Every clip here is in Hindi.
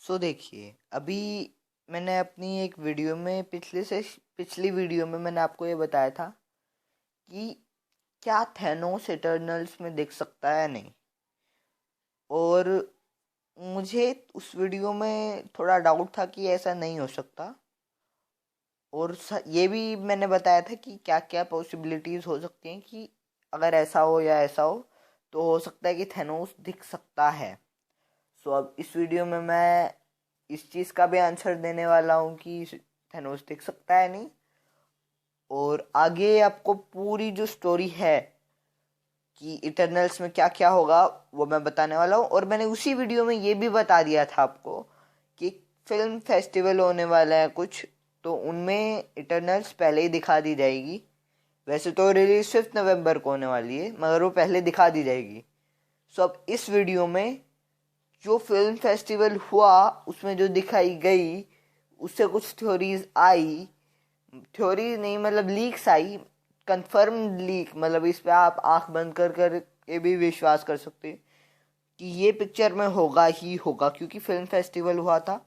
देखिए, अभी मैंने अपनी एक वीडियो में पिछली वीडियो में मैंने आपको ये बताया था कि क्या थैनोस इटर्नल्स में दिख सकता है नहीं। और मुझे उस वीडियो में थोड़ा डाउट था कि ऐसा नहीं हो सकता। और ये भी मैंने बताया था कि क्या क्या पॉसिबिलिटीज़ हो सकती हैं कि अगर ऐसा हो या ऐसा हो तो हो सकता है कि थैनोस दिख सकता है। अब इस वीडियो में मैं इस चीज़ का भी आंसर देने वाला हूँ कि थैनोस दिख सकता है नहीं। और आगे आपको पूरी जो स्टोरी है कि इटरनल्स में क्या क्या होगा वो मैं बताने वाला हूँ। और मैंने उसी वीडियो में ये भी बता दिया था आपको कि फिल्म फेस्टिवल होने वाला है कुछ, तो उनमें इटरनल्स पहले ही दिखा दी जाएगी। वैसे तो रिलीज 5 नवंबर को होने वाली है, मगर वो पहले दिखा दी जाएगी। अब इस वीडियो में जो फिल्म फेस्टिवल हुआ उसमें जो दिखाई गई उससे कुछ थ्योरीज आई। थ्योरी नहीं, मतलब लीक्स आई, कंफर्म लीक। मतलब इस पे आप आंख बंद कर कर ये भी विश्वास कर सकते हैं कि ये पिक्चर में होगा ही होगा, क्योंकि फिल्म फेस्टिवल हुआ था।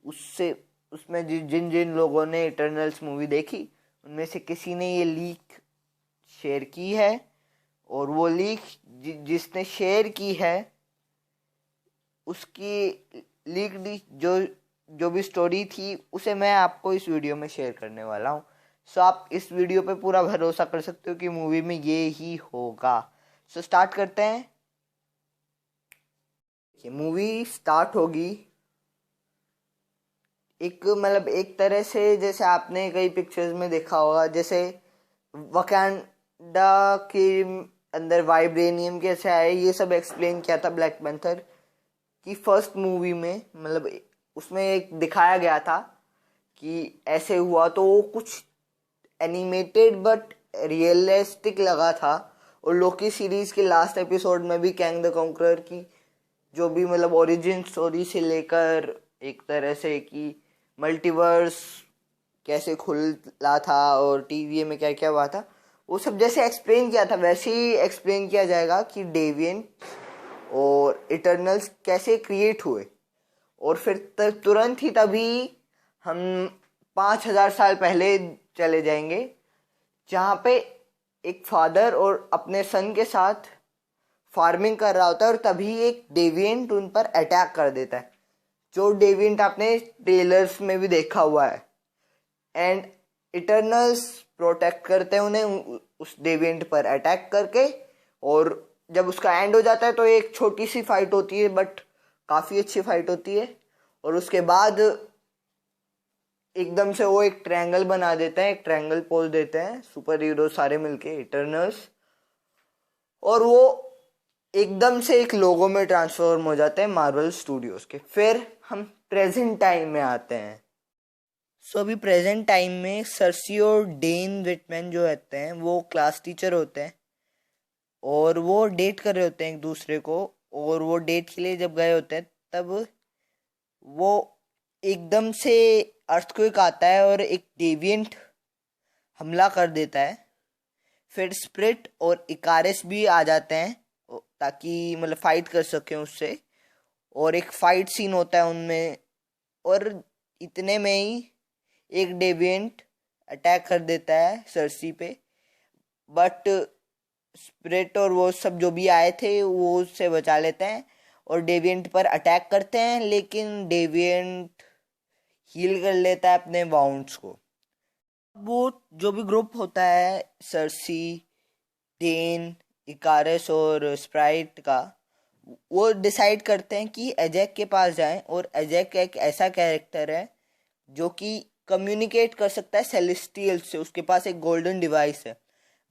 उससे उसमें जिन जिन लोगों ने इटर्नल्स मूवी देखी उनमें से किसी ने ये लीक शेयर की है। और वो लीक जिसने शेयर की है उसकी लीक जो जो भी स्टोरी थी उसे मैं आपको इस वीडियो में शेयर करने वाला हूँ। आप इस वीडियो पे पूरा भरोसा कर सकते हो कि मूवी में ये ही होगा। स्टार्ट करते हैं। ये मूवी स्टार्ट होगी एक, मतलब एक तरह से जैसे आपने कई पिक्चर्स में देखा होगा, जैसे वकांडा के अंदर वाइब्रेनियम कैसे आए, ये सब एक्सप्लेन किया था ब्लैक पैंथर की फर्स्ट मूवी में। मतलब उसमें एक दिखाया गया था कि ऐसे हुआ, तो वो कुछ एनिमेटेड बट रियलिस्टिक लगा था। और लोकी सीरीज के लास्ट एपिसोड में भी कैंग द कॉन्करर की जो भी मतलब ओरिजिन स्टोरी से लेकर एक तरह से कि मल्टीवर्स कैसे खुला था और टीवी में क्या क्या हुआ था, वो सब जैसे एक्सप्लेन किया था वैसे ही एक्सप्लेन किया जाएगा कि डेविएंट और इटर्नल्स कैसे क्रिएट हुए। और फिर तुरंत ही तभी हम 5,000 साल पहले चले जाएंगे, जहाँ पे एक फादर और अपने सन के साथ फार्मिंग कर रहा होता है, और तभी एक डेविएंट उन पर अटैक कर देता है। जो डेविएंट आपने ट्रेलर्स में भी देखा हुआ है। एंड इटर्नल्स प्रोटेक्ट करते हैं उन्हें उस डेविएंट पर अटैक करके। और जब उसका एंड हो जाता है तो एक छोटी सी फाइट होती है, बट काफ़ी अच्छी फाइट होती है। और उसके बाद एकदम से वो एक ट्रायंगल बना देते हैं, एक ट्रायंगल पोज देते हैं सुपर हीरो सारे मिलके इटर्नल्स। और वो एकदम से एक लोगो में ट्रांसफॉर्म हो जाते हैं मार्वल स्टूडियोज के। फिर हम प्रेजेंट टाइम में आते हैं। अभी प्रेजेंट टाइम में सर्सी और डेन विटमैन जो रहते हैं वो क्लास टीचर होते हैं, और वो डेट कर रहे होते हैं एक दूसरे को। और वो डेट के लिए जब गए होते हैं तब वो एकदम से अर्थक्वेक आता है और एक डेविएंट हमला कर देता है। फिर स्प्रिट और इकारिस भी आ जाते हैं ताकि मतलब फाइट कर सकें उससे। और एक फाइट सीन होता है उनमें। और इतने में ही एक डेविएंट अटैक कर देता है सर्सी पे, बट स्प्रिट और वो सब जो भी आए थे वो उससे बचा लेते हैं और डेविएंट पर अटैक करते हैं। लेकिन डेविएंट हील कर लेता है अपने वाउंड्स को। वो जो भी ग्रुप होता है सर्सी, डेन, इकारिस और स्प्राइट का, वो डिसाइड करते हैं कि एजेक के पास जाएं। और एजेक एक ऐसा कैरेक्टर है जो कि कम्युनिकेट कर सकता है सेलेस्टियल से, उसके पास एक गोल्डन डिवाइस है।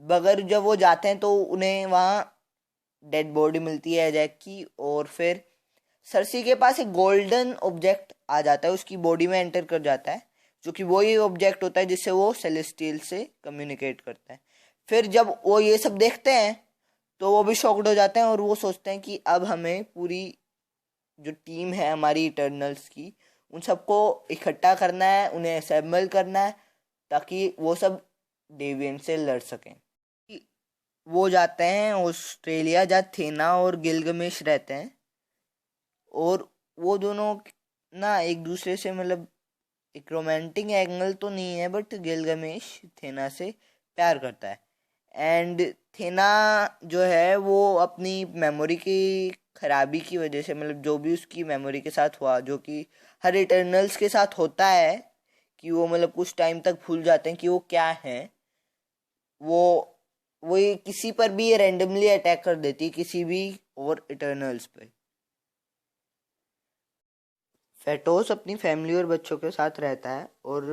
मगर जब वो जाते हैं तो उन्हें वहाँ डेड बॉडी मिलती है एजेक की। और फिर सरसी के पास एक गोल्डन ऑब्जेक्ट आ जाता है, उसकी बॉडी में एंटर कर जाता है, जो कि वही ऑब्जेक्ट होता है जिससे वो सेलेस्टियल से कम्युनिकेट करता है। फिर जब वो ये सब देखते हैं तो वो भी शॉक्ड हो जाते हैं और वो सोचते हैं कि अब हमें पूरी जो टीम है हमारी इटर्नल्स की, उन सबको इकट्ठा करना है, उन्हें असेंबल करना है ताकि वो सब डेविएंट से लड़ सकें। वो जाते हैं ऑस्ट्रेलिया जहाँ थेना और गिलगमेश रहते हैं। और वो दोनों ना एक दूसरे से मतलब एक रोमांटिक एंगल तो नहीं है, बट गिलगमेश थेना से प्यार करता है। एंड थेना जो है वो अपनी मेमोरी की खराबी की वजह से, मतलब जो भी उसकी मेमोरी के साथ हुआ, जो कि हर इटर्नल्स के साथ होता है, कि वो मतलब कुछ टाइम तक भूल जाते हैं कि वो क्या है, वो वो ये किसी पर भी ये रैंडमली अटैक कर देती है, किसी भी और इटर्नल्स पे। फेटोस अपनी फैमिली और बच्चों के साथ रहता है, और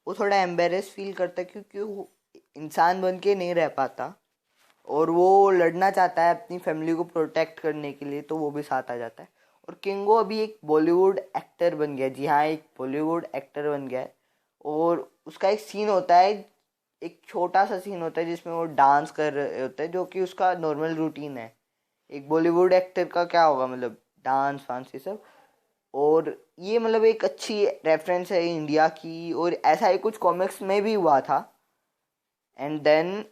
वो थोड़ा एम्बेरस फील करता है क्योंकि वो इंसान बन के नहीं रह पाता, और वो लड़ना चाहता है अपनी फैमिली को प्रोटेक्ट करने के लिए, तो वो भी साथ आ जाता है। और किंगो अभी एक बॉलीवुड एक्टर बन गया, जी हाँ, एक बॉलीवुड एक्टर बन गया है। और उसका एक सीन होता है, एक छोटा सा सीन होता है जिसमें वो डांस कर रहे होते हैं, जो कि उसका नॉर्मल रूटीन है। एक बॉलीवुड एक्टर का क्या होगा, मतलब डांस वांस ये सब। और ये मतलब एक अच्छी रेफरेंस है इंडिया की, और ऐसा ही कुछ कॉमिक्स में भी हुआ था। एंड देन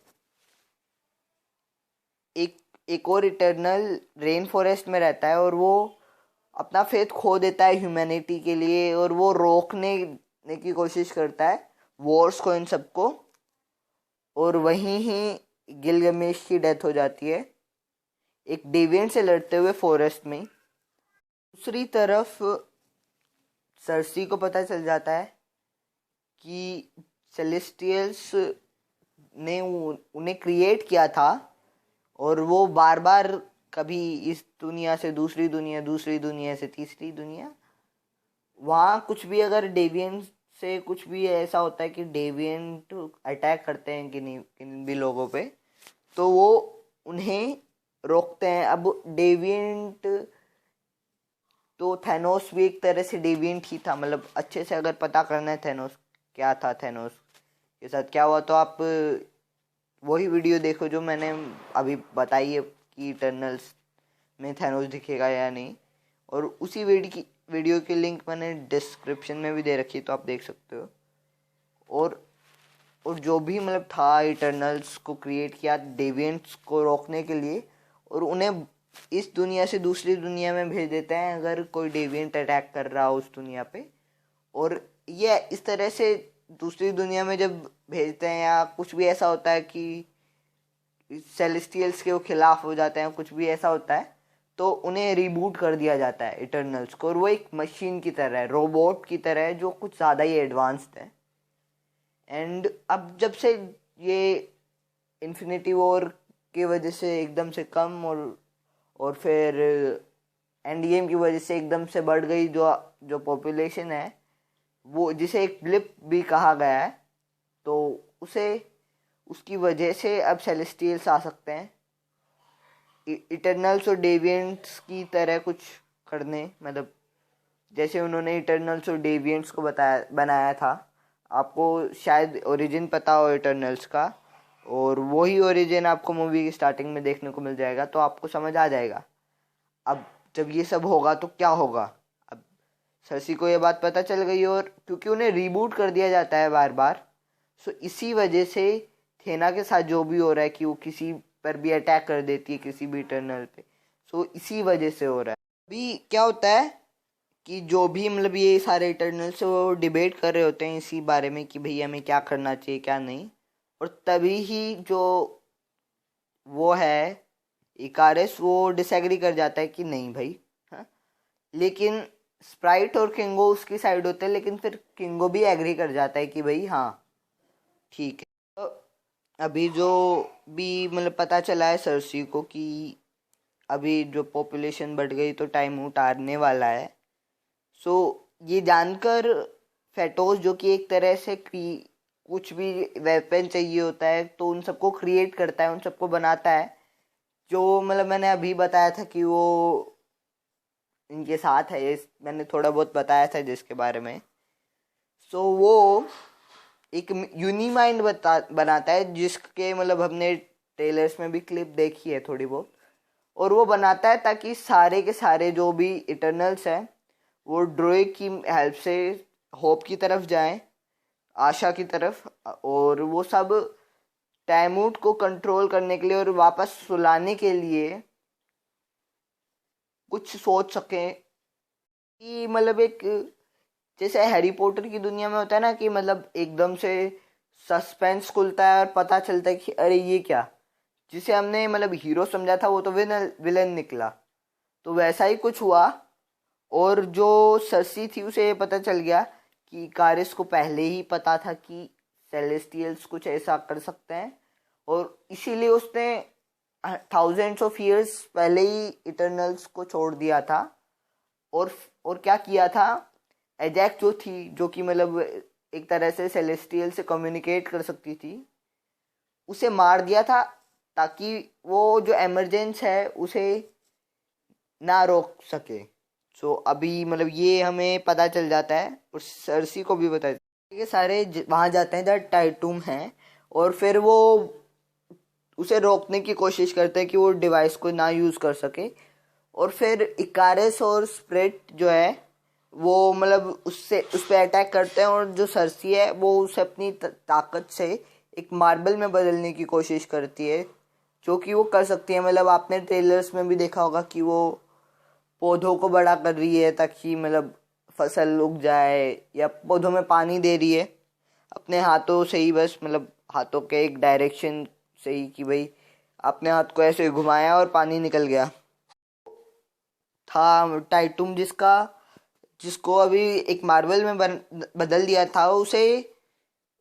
एक एक और इटर्नल रेन फॉरेस्ट में रहता है, और वो अपना फेथ खो देता है ह्यूमैनिटी के लिए, और वो रोकने की कोशिश करता है वॉर्स को, इन सबको। और वहीं ही गिलगमेश की डेथ हो जाती है, एक डेविएंट से लड़ते हुए फॉरेस्ट में। दूसरी तरफ सर्सी को पता चल जाता है कि सेलेस्टियल्स ने उन्हें क्रिएट किया था, और वो बार बार कभी इस दुनिया से दूसरी दुनिया, दूसरी दुनिया से तीसरी दुनिया, वहाँ कुछ भी अगर डेविएंट से कुछ भी ऐसा होता है कि डेविएंट अटैक करते हैं किन भी लोगों पे, तो वो उन्हें रोकते हैं। अब डेविएंट तो थैनोस भी एक तरह से डेविएंट ही था, मतलब अच्छे से अगर पता करना है थैनोस क्या था, थैनोस के साथ क्या हुआ, तो आप वही वीडियो देखो जो मैंने अभी बताई है कि इटर्नल्स में थैनोस दिखेगा या नहीं। और उसी वीडियो की लिंक मैंने डिस्क्रिप्शन में भी दे रखी है, तो आप देख सकते हो। और और जो भी मतलब था इटर्नल्स को क्रिएट किया डेविएंट्स को रोकने के लिए, और उन्हें इस दुनिया से दूसरी दुनिया में भेज देते हैं अगर कोई डेविएंट अटैक कर रहा हो उस दुनिया पे। और ये इस तरह से दूसरी दुनिया में जब भेजते हैं, या कुछ भी ऐसा होता है कि सेलेस्टियल्स के वो खिलाफ हो जाते हैं, कुछ भी ऐसा होता है, तो उन्हें रिबूट कर दिया जाता है इटर्नल्स को। और वो एक मशीन की तरह है, रोबोट की तरह है, जो कुछ ज़्यादा ही एडवांस्ड है। एंड अब जब से ये इन्फिनिटी वॉर की वजह से एकदम से कम, और फिर एंड गेम की वजह से एकदम से बढ़ गई जो जो पॉपुलेशन है, वो जिसे एक ब्लिप भी कहा गया है, तो उसे उसकी वजह से अब सेलेस्टियल्स आ सकते हैं इटर्नल्स और डेविएंट्स की तरह कुछ करने, मतलब जैसे उन्होंने इटर्नल्स और डेविएंट्स को बनाया था। आपको शायद ओरिजिन पता हो इटर्नल्स का, और वही ओरिजिन आपको मूवी की स्टार्टिंग में देखने को मिल जाएगा, तो आपको समझ आ जाएगा अब जब ये सब होगा तो क्या होगा। अब सरसी को ये बात पता चल गई, और क्योंकि उन्हें रीबूट कर दिया जाता है बार बार, सो इसी वजह से थेना के साथ जो भी हो रहा है कि वो किसी पर भी अटैक कर देती है, किसी भी इटर्नल पे, सो इसी वजह से हो रहा है। अभी क्या होता है कि जो भी मतलब ये सारे इटर्नल्स से वो डिबेट कर रहे होते हैं इसी बारे में कि भैया हमें क्या करना चाहिए क्या नहीं, और तभी ही जो वो है इकारिस, वो डिसएग्री कर जाता है कि नहीं भाई। हाँ, लेकिन स्प्राइट और किंगो उसकी साइड होते हैं, लेकिन फिर किंगो भी एग्री कर जाता है कि भाई हाँ ठीक है। तो अभी जो भी मतलब पता चला है सरसी को कि अभी जो पॉपुलेशन बढ़ गई तो टाइम उतारने वाला है, सो ये जानकर फेटोस, जो कि एक तरह से कुछ भी वेपन चाहिए होता है तो उन सबको क्रिएट करता है, उन सबको बनाता है, जो मतलब मैंने अभी बताया था कि वो इनके साथ है, ये मैंने थोड़ा बहुत बताया था जिसके बारे में। सो वो एक यूनिमाइंड बनाता है, जिसके मतलब हमने ट्रेलर्स में भी क्लिप देखी है थोड़ी बहुत। और वो बनाता है ताकि सारे के सारे जो भी इटर्नल्स हैं वो ड्रोइक की हेल्प से होप की तरफ जाएं, आशा की तरफ, और वो सब टैमूट को कंट्रोल करने के लिए और वापस सुलाने के लिए कुछ सोच सकें। कि मतलब एक जैसे हैरी पॉटर की दुनिया में होता है ना कि मतलब एकदम से सस्पेंस खुलता है और पता चलता है कि अरे ये क्या, जिसे हमने मतलब हीरो समझा था वो तो विलन निकला। तो वैसा ही कुछ हुआ। और जो सरसी थी उसे ये पता चल गया कि इकारिस को पहले ही पता था कि सेलेस्टियल्स कुछ ऐसा कर सकते हैं, और इसीलिए उसने थाउजेंड्स ऑफ ईयर्स पहले ही इटर्नल्स को छोड़ दिया था। और और क्या किया था, एजैक जो थी, जो कि मतलब एक तरह से सेलेस्टियल से कम्युनिकेट कर सकती थी, उसे मार दिया था ताकि वो जो एमरजेंस है उसे ना रोक सके। सो अभी मतलब ये हमें पता चल जाता है और सरसी को भी पता है। ये सारे वहां जाते हैं जहाँ टाइटूम है, और फिर वो उसे रोकने की कोशिश करते हैं कि वो डिवाइस को ना यूज कर सके। और फिर इकारिस और स्प्रिट जो है वो मतलब उससे उस पर अटैक करते हैं, और जो सरसी है वो उसे अपनी ताकत से एक मार्बल में बदलने की कोशिश करती है, जो कि वो कर सकती है। मतलब आपने ट्रेलर्स में भी देखा होगा कि वो पौधों को बड़ा कर रही है ताकि मतलब फसल उग जाए, या पौधों में पानी दे रही है अपने हाथों से ही, बस मतलब हाथों के एक डायरेक्शन से ही कि भाई अपने हाथ को ऐसे घुमाया और पानी निकल गया। था टाइटुम जिसको अभी एक मार्बल में बदल दिया था, उसे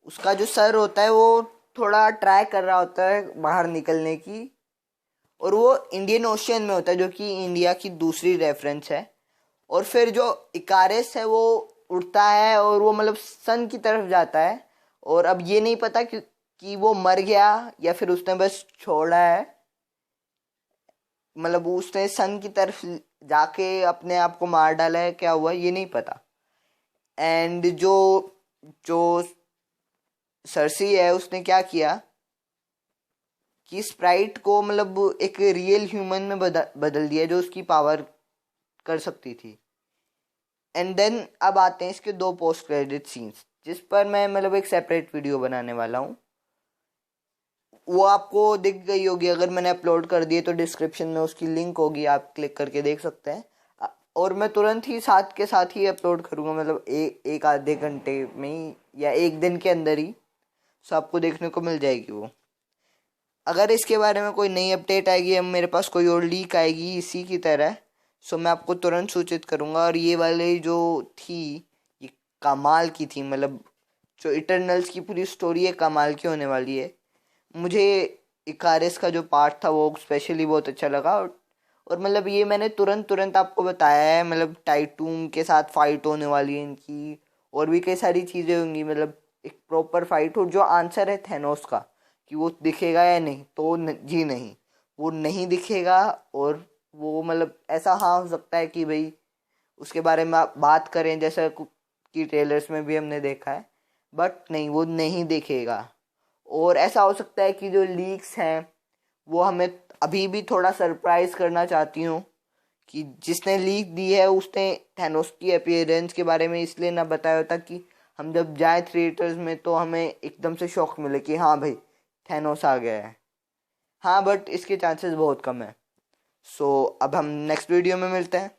उसका जो सर होता है वो थोड़ा ट्राई कर रहा होता है बाहर निकलने की, और वो इंडियन ओशियन में होता है जो कि इंडिया की दूसरी रेफरेंस है। और फिर जो इकारिस है वो उड़ता है और वो मतलब सन की तरफ जाता है, और अब ये नहीं पता कि वो मर गया या फिर उसने बस छोड़ा है, मतलब उसने सन की तरफ जाके अपने आप को मार डाला है, क्या हुआ ये नहीं पता। एंड जो जो सरसी है उसने क्या किया कि स्प्राइट को मतलब एक रियल ह्यूमन में बदल दिया जो उसकी पावर कर सकती थी। एंड देन अब आते हैं इसके दो पोस्ट क्रेडिट सीन्स, जिस पर मैं मतलब एक सेपरेट वीडियो बनाने वाला हूँ। वो आपको दिख गई होगी, अगर मैंने अपलोड कर दिए तो डिस्क्रिप्शन में उसकी लिंक होगी, आप क्लिक करके देख सकते हैं। और मैं तुरंत ही साथ के साथ ही अपलोड करूँगा, मतलब एक आधे घंटे में ही या एक दिन के अंदर ही, सो आपको देखने को मिल जाएगी वो। अगर इसके बारे में कोई नई अपडेट आएगी या मेरे पास कोई और लीक आएगी इसी की तरह, सो मैं आपको तुरंत सूचित करूँगा। और ये वाले जो थी ये कमाल की थी, मतलब जो इटरनल्स की पूरी स्टोरी है कमाल की होने वाली है। मुझे इकारिस का जो पार्ट था वो स्पेशली बहुत अच्छा लगा। और मतलब ये मैंने तुरंत तुरंत आपको बताया है, मतलब टाइटूम के साथ फाइट होने वाली है इनकी, और भी कई सारी चीज़ें होंगी, मतलब एक प्रॉपर फाइट। और जो आंसर है थेनोस का कि वो दिखेगा या नहीं, तो जी नहीं, वो नहीं दिखेगा। और वो मतलब ऐसा हाँ हो सकता है कि भाई उसके बारे में आप बात करें जैसा कि ट्रेलर्स में भी हमने देखा है, बट नहीं, वो नहीं दिखेगा। और ऐसा हो सकता है कि जो लीक्स हैं वो हमें अभी भी थोड़ा सरप्राइज करना चाहती हूँ, कि जिसने लीक दी है उसने थैनोस की अपीयरेंस के बारे में इसलिए ना बताया होता कि हम जब जाए थिएटर्स में तो हमें एकदम से शॉक मिले कि हाँ भाई थैनोस आ गया है। हाँ, बट इसके चांसेस बहुत कम है। सो अब हम नेक्स्ट वीडियो में मिलते हैं।